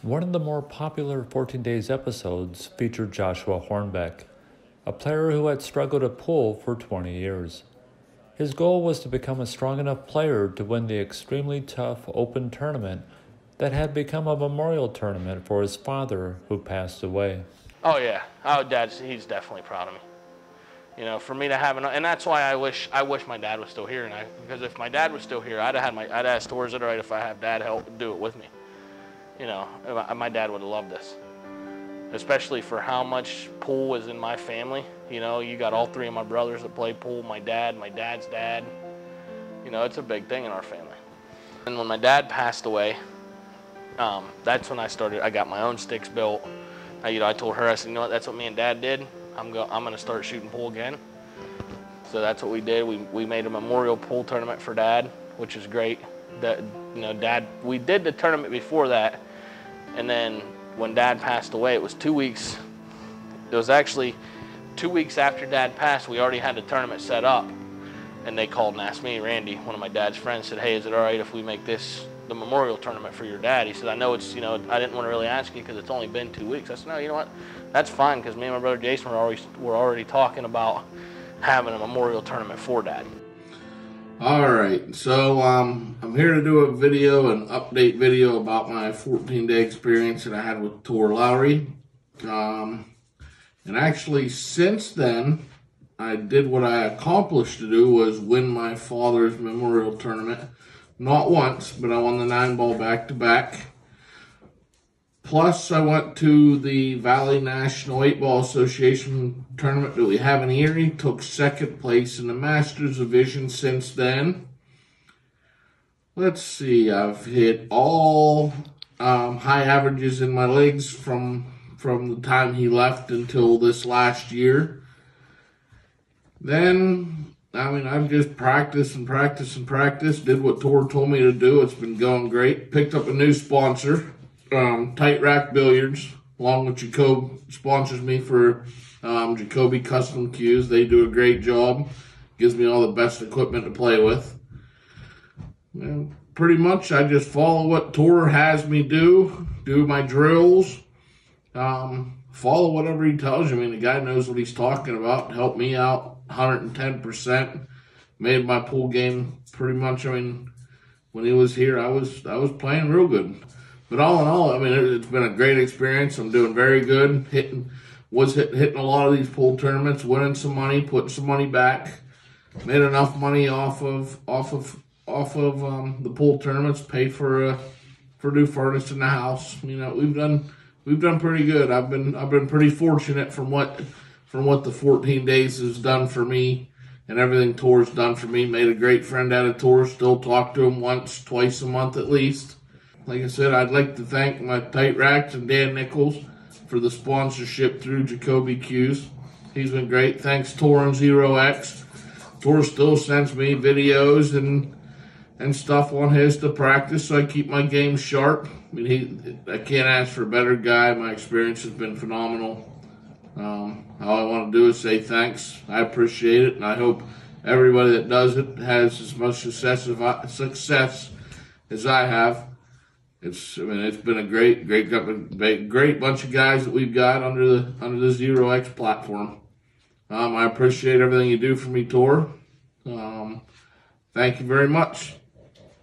One of the more popular 14 Days episodes featured Joshua Hornbeck, a player who had struggled at pool for 20 years. His goal was to become a strong enough player to win the extremely tough Open tournament that had become a memorial tournament for his father, who passed away. Oh yeah, he's definitely proud of me. You know, for me to have and that's why I wish my dad was still here, because if my dad was still here, I'd asked Tor, is it all right if I have Dad help do it with me? You know, my dad would have loved this, especially for how much pool was in my family. You know, you got all three of my brothers that play pool, my dad's dad. You know, it's a big thing in our family. And when my dad passed away, that's when I got my own sticks built. I told her, I said, you know what, that's what me and Dad did. I'm gonna start shooting pool again. So that's what we did. We made a memorial pool tournament for Dad, which is great. Dad, we did the tournament before that, and then when Dad passed away, it was 2 weeks. It was actually 2 weeks after Dad passed. We already had the tournament set up, and they called and asked me, Randy, one of my dad's friends, said, hey, is it all right if we make this the memorial tournament for your dad? He said, I know it's, I didn't want to really ask you because it's only been 2 weeks. I said, no, you know what? That's fine, because me and my brother Jason were already talking about having a memorial tournament for Dad. All right, so I'm here to do a video, an update video about my 14-day experience that I had with Tor Lowry. And actually, since then, I did what I accomplished to do, was win my father's memorial tournament. Not once, but I won the 9-ball back-to-back. Plus, I went to the Valley National 8-Ball Association tournament that we have in Erie. Took second place in the Masters Division since then. Let's see, I've hit all high averages in my legs from the time he left until this last year. Then, I've just practiced and practiced and practiced. Did what Tor told me to do. It's been going great. Picked up a new sponsor. Tight Rack Billiards, along with Jacob, sponsors me for Jacoby Custom Cues. They do a great job. Gives me all the best equipment to play with. And pretty much I just follow what Tor has me do my drills, follow whatever he tells you. The guy knows what he's talking about. Helped me out 110%. Made my pool game pretty much, when he was here, I was playing real good. But all in all, it's been a great experience. I'm doing very good. Hitting a lot of these pool tournaments, winning some money, putting some money back. Made enough money off of the pool tournaments, paid for new furnace in the house. We've done pretty good. I've been pretty fortunate from what the 14 days has done for me, and everything Tor's done for me. Made a great friend out of Tor. Still talk to him twice a month at least. Like I said, I'd like to thank my Tight Racks and Dan Nichols for the sponsorship through Jacoby Cues. He's been great. Thanks Tor and Zero X. Tor still sends me videos and stuff on his to practice, so I keep my game sharp. I can't ask for a better guy. My experience has been phenomenal. All I want to do is say thanks. I appreciate it, and I hope everybody that does it has as much success as I have. It's been a great bunch of guys that we've got under the Zero X platform. I appreciate everything you do for me, Tor. Thank you very much.